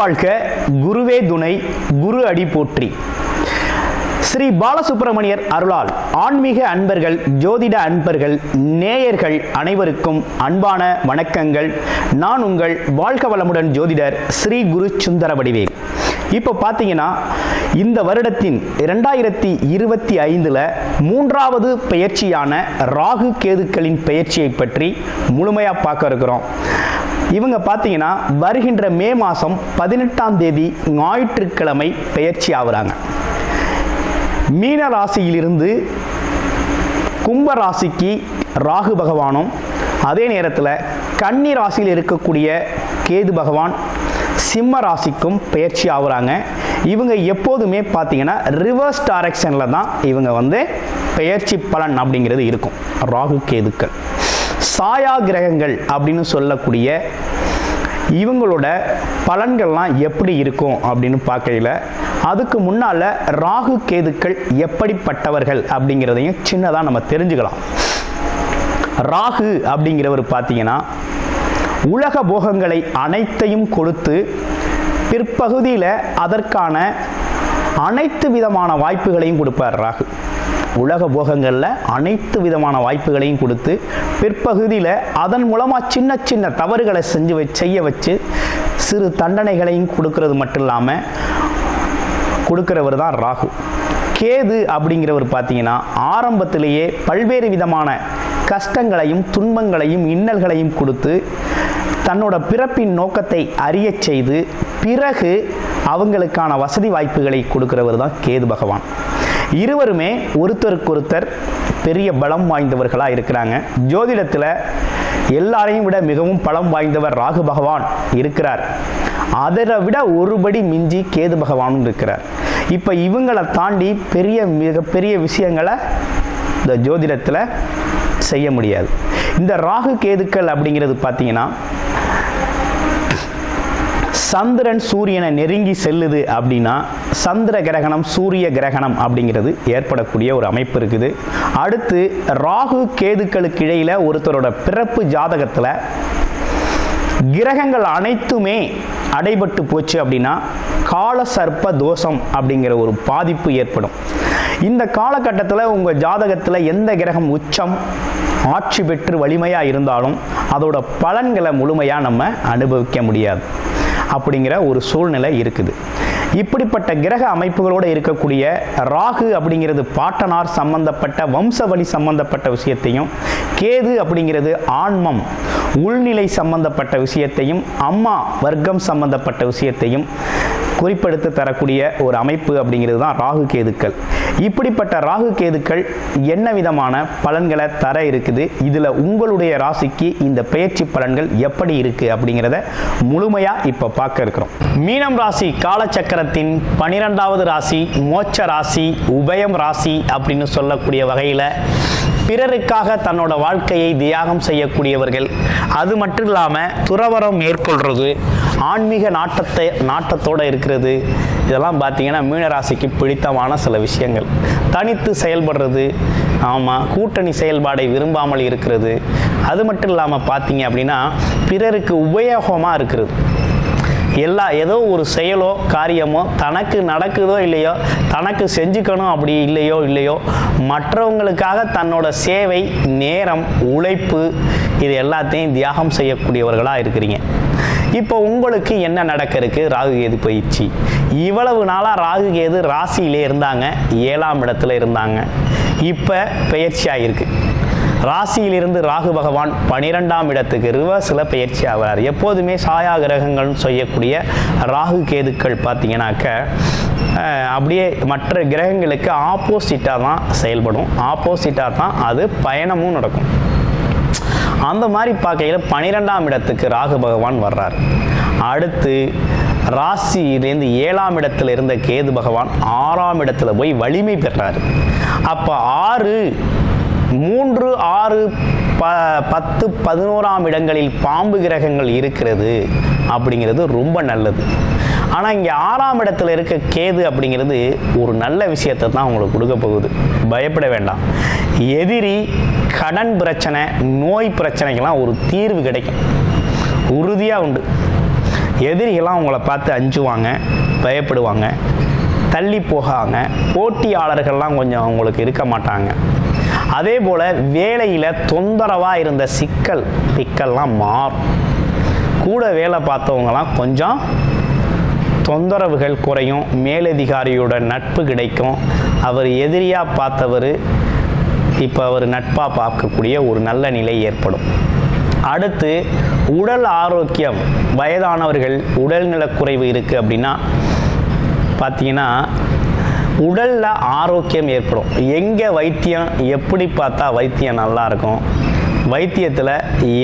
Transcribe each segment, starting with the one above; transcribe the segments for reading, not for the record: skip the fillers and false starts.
வாழ்க, குருவே துணை, குரு அடி போற்றி. ஸ்ரீ பாலசுப்பிரமணியர் அருளால் ஆன்மீக அன்பர்கள், ஜோதிட அன்பர்கள், நேயர்கள் அனைவருக்கும் அன்பான வணக்கங்கள். நான் உங்கள் வாழ்க வளமுடன் ஜோதிடர் ஸ்ரீ குரு சுந்தர வடிவேல். இப்போ பார்த்தீங்கன்னா இந்த வருடத்தின் 2025 மூன்றாவது பெயர்ச்சியான ராகு கேதுக்களின் பெயர்ச்சியை பற்றி முழுமையாக பார்க்க இருக்கிறோம். இவங்க பார்த்தீங்கன்னா வருகின்ற மே மாதம் 18ஆம் தேதி ஞாயிற்றுக்கிழமை பெயர்ச்சி ஆகுறாங்க. மீன ராசியிலிருந்து கும்ப ராசிக்கு ராகு பகவானும், அதே நேரத்தில் கன்னி ராசியில் இருக்கக்கூடிய கேது பகவான் சிம்ம ராசிக்கும் பெயர்ச்சி ஆகுறாங்க. இவங்க எப்போதுமே பார்த்தீங்கன்னா ரிவர்ஸ் டைரக்ஷனில் தான் இவங்க பெயர்ச்சி பலன் அப்படிங்கிறது இருக்கும். ராகு கேதுக்கள் சாயா கிரகங்கள் அப்படின்னு சொல்லக்கூடிய இவங்களோட பலன்கள்லாம் எப்படி இருக்கும் அப்படின்னு பார்க்கையில், அதுக்கு முன்னால் ராகு கேதுக்கள் எப்படிப்பட்டவர்கள் அப்படிங்கிறதையும் சின்னதாக நம்ம தெரிஞ்சுக்கலாம். ராகு அப்படிங்கிறவர் பார்த்தீங்கன்னா உலக போகங்களை அனைத்தையும் கொடுத்து பிற்பகுதியில் அதற்கான அனைத்து விதமான வாய்ப்புகளையும் கொடுப்பார். ராகு உலக போகங்களில் அனைத்து விதமான வாய்ப்புகளையும் கொடுத்து பிற்பகுதியில் அதன் மூலமாக சின்ன சின்ன தவறுகளை செய்ய வச்சு சிறு தண்டனைகளையும் கொடுக்கறது மட்டும் இல்லாமல் கொடுக்கிறவர் தான் ராகு. கேது அப்படிங்கிறவர் பார்த்தீங்கன்னா ஆரம்பத்திலேயே பல்வேறு விதமான கஷ்டங்களையும் துன்பங்களையும் இன்னல்களையும் கொடுத்து தன்னோட பிறப்பின் நோக்கத்தை அறிய செய்து பிறகு அவங்களுக்கான வசதி வாய்ப்புகளை கொடுக்கிறவர் தான் கேது பகவான். இருவருமே ஒருத்தருக்கொருத்தர் பெரிய பலம் வாய்ந்தவர்களாக இருக்கிறாங்க. ஜோதிடத்தில் எல்லாரையும் விட மிகவும் பலம் வாய்ந்தவர் ராகு பகவான் இருக்கிறார். அதை விட ஒருபடி மிஞ்சி கேது பகவானும் இருக்கிறார். இப்போ இவங்களை தாண்டி மிகப்பெரிய விஷயங்களை இந்த ஜோதிடத்தில் செய்ய முடியாது. இந்த ராகு கேதுக்கள் அப்படிங்கிறது பார்த்தீங்கன்னா சந்திரன் சூரியனை நெருங்கி செல்லுது அப்படின்னா சந்திர கிரகணம், சூரிய கிரகணம் அப்படிங்கிறது ஏற்படக்கூடிய ஒரு அமைப்பு இருக்குது. அடுத்து ராகு கேதுக்களுக்கு இடையில ஒருத்தரோட பிறப்பு ஜாதகத்தில் கிரகங்கள் அனைத்துமே அடைபட்டு போச்சு அப்படின்னா கால சர்ப்ப தோஷம் அப்படிங்கிற ஒரு பாதிப்பு ஏற்படும். இந்த காலகட்டத்தில் உங்கள் ஜாதகத்தில் எந்த கிரகம் உச்சம் ஆட்சி பெற்று வலிமையாக இருந்தாலும் அதோட பலன்களை முழுமையாக நம்ம அனுபவிக்க முடியாது அப்படிங்கிற ஒரு சூழ்நிலை இருக்குது. இப்படிப்பட்ட கிரக அமைப்புகளோடு இருக்கக்கூடிய ராகு அப்படிங்கிறது பாட்டனார் சம்பந்தப்பட்ட வம்சவழி சம்பந்தப்பட்ட விஷயத்தையும், கேது அப்படிங்கிறது ஆன்மம் உள்நிலை சம்பந்தப்பட்ட விஷயத்தையும், அம்மா வர்க்கம் சம்பந்தப்பட்ட விஷயத்தையும் குறிப்பெடுத்து தரக்கூடிய ஒரு அமைப்பு அப்படிங்கிறது தான் ராகு கேதுக்கள். இப்படிப்பட்ட ராகு கேதுக்கள் என்ன விதமான பலன்களை தர இருக்குது, இதில் உங்களுடைய ராசிக்கு இந்த பெயர்ச்சி பலன்கள் எப்படி இருக்கு அப்படிங்கிறத முழுமையாக இப்போ பார்க்க இருக்கிறோம். மீனம் ராசி காலச்சக்கரத்தின் 12வது ராசி, மோட்ச ராசி, உபயம் ராசி அப்படின்னு சொல்லக்கூடிய வகையில் பிறருக்காக தன்னோட வாழ்க்கையை தியாகம் செய்யக்கூடியவர்கள். அது மட்டும் இல்லாமல் துறவரம் மேற்கொள்வது, ஆன்மீக நாட்டத்தோடு இருக்கிறது, இதெல்லாம் பார்த்தீங்கன்னா மீனராசிக்கு பிடித்தமான சில விஷயங்கள். தனித்து செயல்படுறது, ஆமாம், கூட்டணி செயல்பாடை விரும்பாமல் இருக்கிறது. அது மட்டும் இல்லாமல் பார்த்தீங்க அப்படின்னா பிறருக்கு உபயோகமாக இருக்கிறது. ஏதோ ஒரு செயலோ காரியமோ தனக்கு நடக்குதோ இல்லையோ, தனக்கு செஞ்சுக்கணும் அப்படி இல்லையோ மற்றவங்களுக்காக தன்னோட சேவை, நேரம், உழைப்பு இது எல்லாத்தையும் தியாகம் செய்யக்கூடியவர்களாக இருக்கிறீங்க. இப்போ உங்களுக்கு என்ன நடக்க இருக்கு? ராகு கேது பயிற்சி. இவ்வளவு நாளாக ராகு கேது ராசியிலே இருந்தாங்க, 7ஆம் இடத்துல இருந்தாங்க. இப்போ பயிற்சி ஆகிருக்கு. ராசியிலிருந்து ராகு பகவான் 12ஆம் இடத்துக்கு ரிவர்ஸில் பயிற்சி ஆகிறார். எப்போதுமே சாயா கிரகங்கள்னு செய்யக்கூடிய ராகு கேதுக்கள் பார்த்தீங்கன்னாக்க அப்படியே மற்ற கிரகங்களுக்கு ஆப்போசிட்டாக தான் செயல்படும், ஆப்போசிட்டாக தான் அது பயணமும் நடக்கும். அந்த மாதிரி பார்க்கையில் 12ஆம் இடத்துக்கு ராகு பகவான் வர்றார். அடுத்து ராசியிலேருந்து 7ஆம் இடத்துல இருந்த கேது பகவான் 6ஆம் இடத்துல போய் வலிமை பெறார். அப்போ 6, 3, 6, 10, 11ஆம் இடங்களில் பாம்பு கிரகங்கள் இருக்கிறது அப்படிங்கிறது ரொம்ப நல்லது. ஆனால் இங்கே 6ஆம் இடத்துல இருக்க கேது அப்படிங்கிறது ஒரு நல்ல விஷயத்தை தான் உங்களுக்கு கொடுக்க போகுது. பயப்பட வேண்டாம். எதிரி, கடன் பிரச்சனை, நோய் பிரச்சனைக்கெல்லாம் ஒரு தீர்வு கிடைக்கும், உறுதியாக உண்டு. எதிரிகள்லாம் உங்களை பார்த்து அஞ்சுவாங்க, பயப்படுவாங்க, தள்ளி போகாங்க. போட்டியாளர்கள்லாம் கொஞ்சம் உங்களுக்கு இருக்க மாட்டாங்க. அதே போல் வேலையில் தொந்தரவாக இருந்த சிக்கல்லாம் மாறும். கூட வேலை பார்த்தவங்கலாம் கொஞ்சம் தொந்தரவுகள் குறையும். மேலதிகாரியோட நட்பு கிடைக்கும். அவர் எதிரியாக பார்த்தவர் இப்போ அவர் நட்பாக பார்க்கக்கூடிய ஒரு நல்ல நிலை ஏற்படும். அடுத்து உடல் ஆரோக்கியம். வயதானவர்கள் உடல்நலக்குறைவு இருக்குது அப்படின்னா பார்த்தீங்கன்னா உடலில் ஆரோக்கியம் ஏற்படும். எங்கே வைத்தியம், எப்படி பார்த்தா வைத்தியம் நல்லா இருக்கும், வைத்தியத்தில்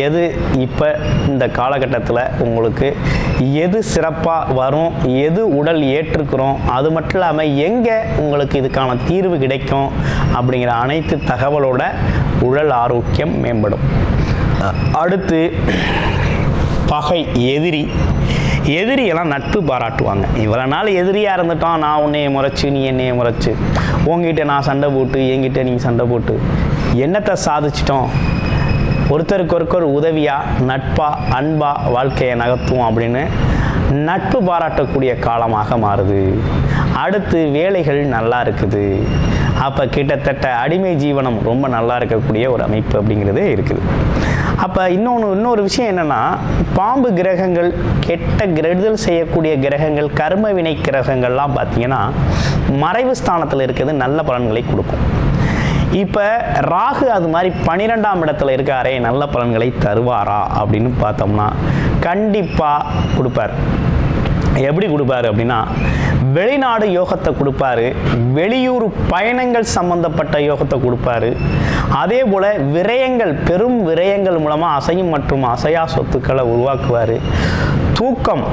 எது இப்போ இந்த காலகட்டத்தில் உங்களுக்கு எது சிறப்பாக வரும், எது உடல் ஏற்றுக்கிறோம், அது மட்டும் இல்லாமல் எங்கே உங்களுக்கு இதுக்கான தீர்வு கிடைக்கும் அப்படிங்கிற அனைத்து தகவலோட உடல் ஆரோக்கியம் மேம்படும். அடுத்து பகை, எதிரியெல்லாம் நட்பு பாராட்டுவாங்க. இவ்வளோ நாள் எதிரியாக இருந்துட்டோம், நான் உன்னையை முறைச்சி நீ என்னையை முறைச்சி, உங்ககிட்ட நான் சண்டை போட்டு என்கிட்ட நீங்கள் சண்டை போட்டு என்னத்தை சாதிச்சிட்டோம், ஒருத்தருக்கு உதவியாக நட்பாக அன்பாக வாழ்க்கையை நகர்த்துவோம் அப்படின்னு நட்பு பாராட்டக்கூடிய காலமாக மாறுது. அடுத்து வேலைகள் நல்லா இருக்குது. அப்போ கிட்டத்தட்ட அடிமை ஜீவனம் ரொம்ப நல்லா இருக்கக்கூடிய ஒரு அமைப்பு அப்படிங்கிறது இருக்குது. அப்போ இன்னொரு விஷயம் என்னென்னா, பாம்பு கிரகங்கள், கெட்ட கெடுதல் செய்யக்கூடிய கிரகங்கள், கர்ம வினை கிரகங்கள்லாம் பார்த்திங்கன்னா மறைவு ஸ்தானத்தில் இருக்கிறது நல்ல பலன்களை கொடுக்கும். இப்போ ராகு அது மாதிரி 12ஆம் இடத்துல இருக்காரே, நல்ல பலன்களை தருவாரா அப்படின்னு பார்த்தோம்னா கண்டிப்பாக கொடுப்பார். எப்படி கொடுப்பாரு அப்படின்னா, வெளிநாடு யோகத்தை கொடுப்பாரு, வெளியூர் பயணங்கள் சம்பந்தப்பட்ட யோகத்தை கொடுப்பாரு. அதே போல் விரயங்கள், பெரும் விரயங்கள் மூலமாக அசையும் மற்றும் அசையா சொத்துக்களை உருவாக்குவார். தூக்கம்,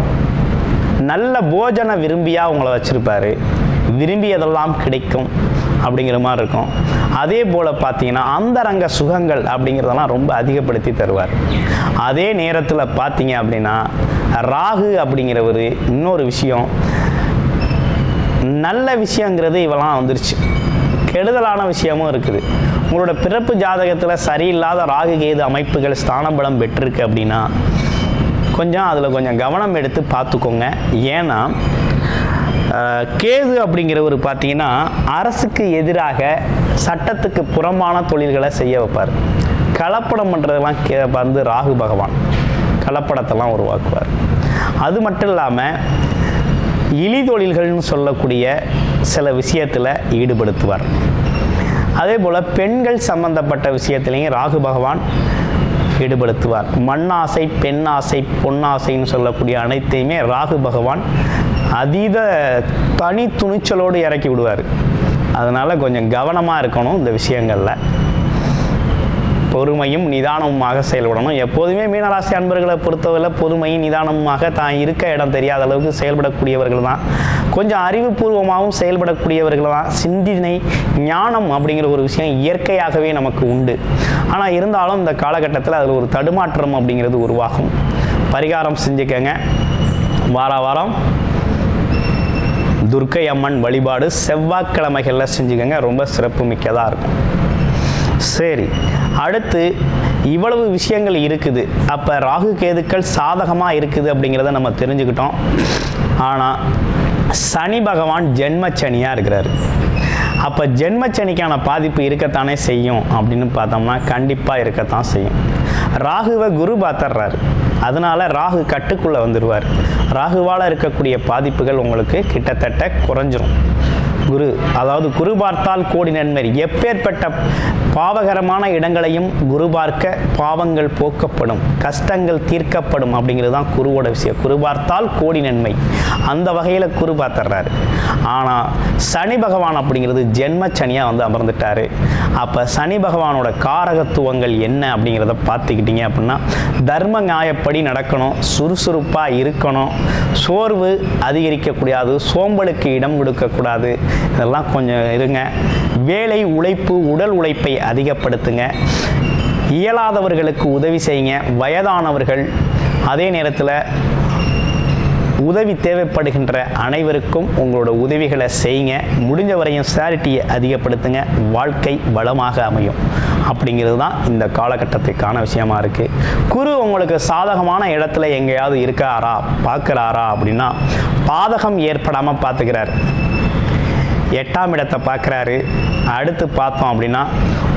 நல்ல போஜன விரும்பியாக உங்களை வச்சுருப்பார், விரும்பியதெல்லாம் கிடைக்கும் அப்படிங்கிற மாதிரி இருக்கும். அதே போல் பார்த்தீங்கன்னா அந்தரங்க சுகங்கள் அப்படிங்கிறதெல்லாம் ரொம்ப அதிகப்படுத்தி தருவார். அதே நேரத்தில் பார்த்தீங்க அப்படின்னா ராகு அப்படிங்கிறவர் இன்னொரு விஷயம், நல்ல விஷயங்கிறது இவெல்லாம் வந்துருச்சு, கெடுதலான விஷயமும் இருக்குது. உங்களோட பிறப்பு ஜாதகத்தில் சரியில்லாத ராகு கேது அமைப்புகள் ஸ்தானபலம் பெற்றிருக்கு அப்படின்னா அதில் கொஞ்சம் கவனம் எடுத்து பார்த்துக்கோங்க. ஏன்னா கேது அப்படிங்கிறவர் பார்த்தீங்கன்னா அரசுக்கு எதிராக சட்டத்துக்கு புறம்பான தொழில்களை செய்ய வைப்பார். கலப்படம் பண்ணுறதெல்லாம் ராகு பகவான் கலப்படத்தெல்லாம் உருவாக்குவார். அது மட்டும் இல்லாமல் இழி தொழில்கள்னு சொல்லக்கூடிய சில விஷயத்தில் ஈடுபடுத்துவார். அதே போல் பெண்கள் சம்பந்தப்பட்ட விஷயத்திலையும் ராகு பகவான் ஈடுபடுத்துவார். மண்ணாசை, பெண்ணாசை, பொன்னாசைன்னு சொல்லக்கூடிய அனைத்தையுமே ராகு பகவான் அதீத தனி துணிச்சலோடு இறக்கி விடுவார். அதனால் கொஞ்சம் கவனமாக இருக்கணும் இந்த விஷயங்களில். பொறுமையும் நிதானமுமாக செயல்படணும். எப்போதுமே மீனராசி அன்பர்களை பொறுத்தவரை பொறுமையும் நிதானமுமாக தான் இருக்க இடம் தெரியாத அளவுக்கு செயல்படக்கூடியவர்கள் தான். கொஞ்சம் அறிவுபூர்வமாகவும் செயல்படக்கூடியவர்கள் தான். சிந்தனை, ஞானம் அப்படிங்கிற ஒரு விஷயம் இயற்கையாகவே நமக்கு உண்டு. ஆனால் இருந்தாலும் இந்த காலகட்டத்தில் அதில் ஒரு தடுமாற்றம் அப்படிங்கிறது உருவாகும். பரிகாரம் செஞ்சுக்கங்க. வாரம் துர்க்கை அம்மன் வழிபாடு செவ்வாய்க்கிழமைகளில் செஞ்சுக்கங்க, ரொம்ப சிறப்பு மிக்கதாக இருக்கும். சரி, அடுத்து இவ்வளவு விஷயங்கள் இருக்குது. அப்போ ராகு கேதுக்கள் சாதகமாக இருக்குது அப்படிங்கிறத நம்ம தெரிஞ்சுக்கிட்டோம். ஆனால் சனி பகவான் ஜென்மச்சனியாக இருக்கிறார். அப்போ ஜென்மச்சனிக்கான பாதிப்பு இருக்கத்தானே செய்யும் அப்படின்னு பார்த்தோம்னா கண்டிப்பாக இருக்கத்தான் செய்யும். ராகுவை குரு பார்த்துடுறாரு, அதனால ராகு கட்டுக்குள்ளே வந்துடுவார். ராகுவால் இருக்கக்கூடிய பாதிப்புகள் உங்களுக்கு கிட்டத்தட்ட குறைஞ்சிரும். குரு பார்த்தால் கோடி நன்மை. எப்பேற்பட்ட பாவகரமான இடங்களையும் குரு பார்க்க பாவங்கள் போக்கப்படும், கஷ்டங்கள் தீர்க்கப்படும் அப்படிங்கிறது தான் குருவோட விஷயம். குரு பார்த்தால் கோடி நன்மை. அந்த வகையில் குரு பார்த்துடுறாரு. ஆனால் சனி பகவான் அப்படிங்கிறது ஜென்மச்சனியாக வந்து அமர்ந்துட்டாரு. அப்போ சனி பகவானோட காரகத்துவங்கள் என்ன அப்படிங்கிறத பார்த்துக்கிட்டீங்க அப்படின்னா, தர்ம நியாயப்படி நடக்கணும், சுறுசுறுப்பாக இருக்கணும், சோர்வு அதிகரிக்கக்கூடாது, சோம்பலுக்கு இடம் கொடுக்கக்கூடாது, இதெல்லாம் கொஞ்சம் இருங்க. வேலை உழைப்பு, உடல் உழைப்பை அதிகப்படுத்துங்க. இயலாதவர்களுக்கு உதவி செய்யுங்க. வயதானவர்கள், அதே நேரத்தில் உதவி தேவைப்படுகின்ற அனைவருக்கும் உங்களோட உதவிகளை செய்யுங்க. முடிஞ்ச வரையும் சேரிட்டியை அதிகப்படுத்துங்க. வாழ்க்கை வளமாக அமையும். அப்படிங்கிறது தான் இந்த காலகட்டத்துக்கான விஷயமா இருக்குது. குரு உங்களுக்கு சாதகமான இடத்துல எங்கேயாவது இருக்காரா பார்க்குறாரா அப்படின்னா பாதகம் ஏற்படாமல் பார்த்துக்கிறார். 8ஆம் இடத்தை பார்க்குறாரு. அடுத்து பார்த்தோம் அப்படின்னா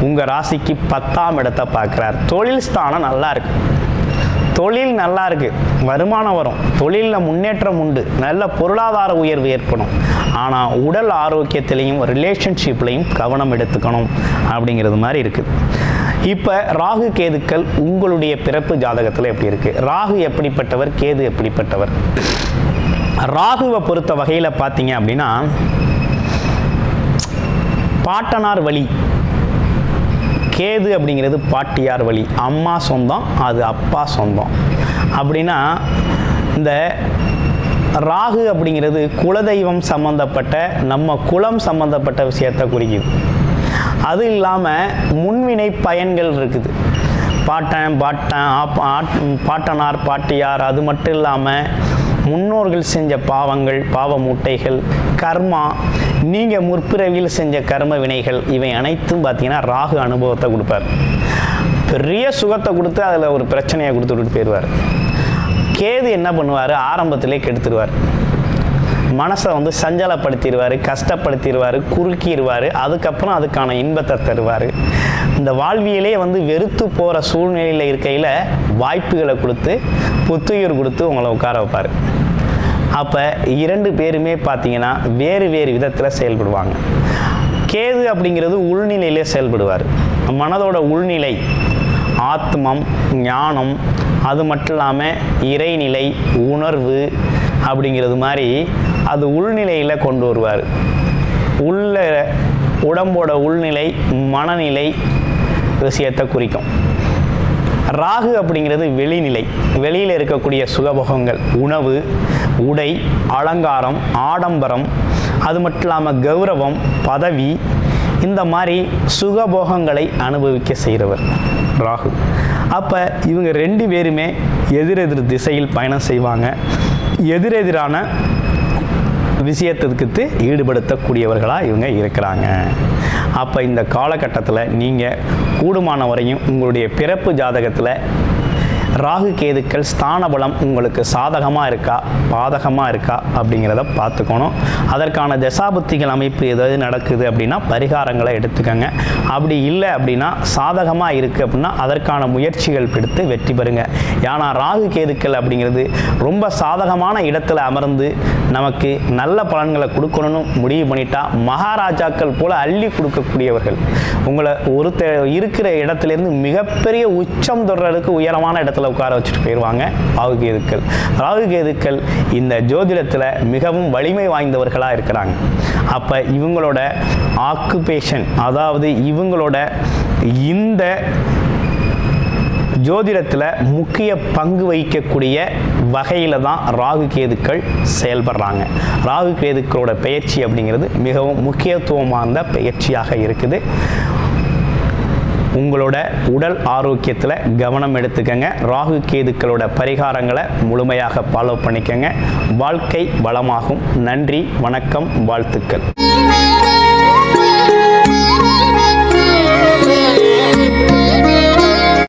உங்கள் ராசிக்கு 10ஆம் இடத்தை பார்க்குறார். தொழில் ஸ்தானம் நல்லா இருக்கு. தொழில் நல்லா இருக்கு, வருமானம் வரும், தொழிலில் முன்னேற்றம் உண்டு, நல்ல பொருளாதார உயர்வு ஏற்படும். ஆனால் உடல் ஆரோக்கியத்திலையும் ரிலேஷன்ஷிப்லையும் கவனம் எடுத்துக்கணும் அப்படிங்கிறது மாதிரி இருக்குது. இப்போ ராகு கேதுக்கள் உங்களுடைய பிறப்பு ஜாதகத்தில் எப்படி இருக்குது? ராகு எப்படிப்பட்டவர், கேது எப்படிப்பட்டவர்? ராகுவை பொறுத்த வகையில் பார்த்தீங்க அப்படின்னா பாட்டனார் வழி, கேது அப்படிங்கிறது பாட்டியார் வழி, அம்மா சொந்தம், அது அப்பா சொந்தம். அப்படின்னா இந்த ராகு அப்படிங்கிறது குலதெய்வம் சம்பந்தப்பட்ட, நம்ம குலம் சம்பந்தப்பட்ட விஷயத்தை குறிக்குது. அது இல்லாமல் முன்வினை பயன்கள் இருக்குது. பாட்டனார் பாட்டியார், அது மட்டும் இல்லாமல் முன்னோர்கள் செஞ்ச பாவங்கள், பாவ மூட்டைகள், கர்மா, நீங்கள் முற்பிறவியில் செஞ்ச கர்ம வினைகள், இவை அனைத்தும் பார்த்தீங்கன்னா ராகு அனுபவத்தை கொடுப்பார். பெரிய சுகத்தை கொடுத்து அதில் ஒரு பிரச்சனையை கொடுத்துட்டு போயிடுவார். கேது என்ன பண்ணுவார்? ஆரம்பத்திலே கெடுத்துடுவார். மனசை சஞ்சலப்படுத்திடுவார், கஷ்டப்படுத்திடுவார், குறுக்கிடுவார். அதுக்கப்புறம் அதுக்கான இன்பத்தை தருவார். இந்த வாழ்வியலே வெறுத்து போகிற சூழ்நிலையில் இருக்கையில் வாய்ப்புகளை கொடுத்து புத்துயிர் கொடுத்து உங்களை உட்கார வைப்பார். அப்போ 2 பேருமே பார்த்தீங்கன்னா வேறு வேறு விதத்தில் செயல்படுவாங்க. கேது அப்படிங்கிறது உள்நிலையிலே செயல்படுவார். மனதோட உள்நிலை, ஆத்மம், ஞானம், அது மட்டும் இல்லாமல் இறைநிலை, உணர்வு அப்படிங்கிறது மாதிரி அது உள்நிலையில் கொண்டு வருவார். உடம்போட உள்நிலை, மனநிலை விஷயத்தை குறிக்கும். ராகு அப்படிங்கிறது வெளிநிலை, வெளியில் இருக்கக்கூடிய சுகபோகங்கள், உணவு, உடை, அலங்காரம், ஆடம்பரம், அது மட்டும் இல்லாமல் கௌரவம், பதவி, இந்த மாதிரி சுகபோகங்களை அனுபவிக்க செய்கிறவர் ராகு. அப்போ இவங்க 2 பேருமே எதிரெதிர் திசையில் பயணம் செய்வாங்க. எதிரெதிரான விஷயத்துக்கு ஈடுபடுத்தக்கூடியவர்களாக இவங்க இருக்கிறாங்க. அப்போ இந்த காலகட்டத்தில் நீங்கள் கூடுமான வரையும் உங்களுடைய பிறப்பு ஜாதகத்தில் ராகு கேதுக்கள் ஸ்தான பலம் உங்களுக்கு சாதகமாக இருக்கா பாதகமாக இருக்கா அப்படிங்கிறத பார்த்துக்கணும். அதற்கான தசாபுத்திகள் அமைப்பு ஏதாவது நடக்குது அப்படின்னா பரிகாரங்களை எடுத்துக்கோங்க. அப்படி இல்லை அப்படின்னா சாதகமாக இருக்குது அப்படின்னா அதற்கான முயற்சிகள் எடுத்து வெற்றி பெறுங்க. ஏன்னா ராகு கேதுக்கள் அப்படிங்கிறது ரொம்ப சாதகமான இடத்துல அமர்ந்து நமக்கு நல்ல பலன்களை கொடுக்கணும்னு முடிவு பண்ணிட்டா மகாராஜாக்கள் போல அள்ளி கொடுக்கக்கூடியவர்கள். உங்களை இருக்கிற இடத்துலேருந்து மிகப்பெரிய உச்சம் தொடர்றதுக்கு உயரமான இடத்துல உட்கார வச்சுட்டு போயிடுவாங்க ராகு கேதுக்கள். ராகு கேதுக்கள் இந்த ஜோதிடத்தில் மிகவும் வலிமை வாய்ந்தவர்களாக இருக்கிறாங்க. அப்போ இவங்களோட ஆக்குபேஷன், அதாவது இவங்களோட இந்த ஜோதிடத்தில் முக்கிய பங்கு வகிக்கக்கூடிய வகையில் தான் ராகு கேதுக்கள் செயல்படுறாங்க. ராகு கேதுக்களோட பெயர்ச்சி அப்படிங்கிறது மிகவும் முக்கியத்துவம் வாய்ந்த பெயர்ச்சியாக இருக்குது. உங்களோட உடல் ஆரோக்கியத்தில் கவனம் எடுத்துக்கங்க. ராகு கேதுக்களோட பரிகாரங்களை முழுமையாக ஃபாலோ பண்ணிக்கங்க. வாழ்க்கை வளமாகும். நன்றி, வணக்கம், வாழ்த்துக்கள்.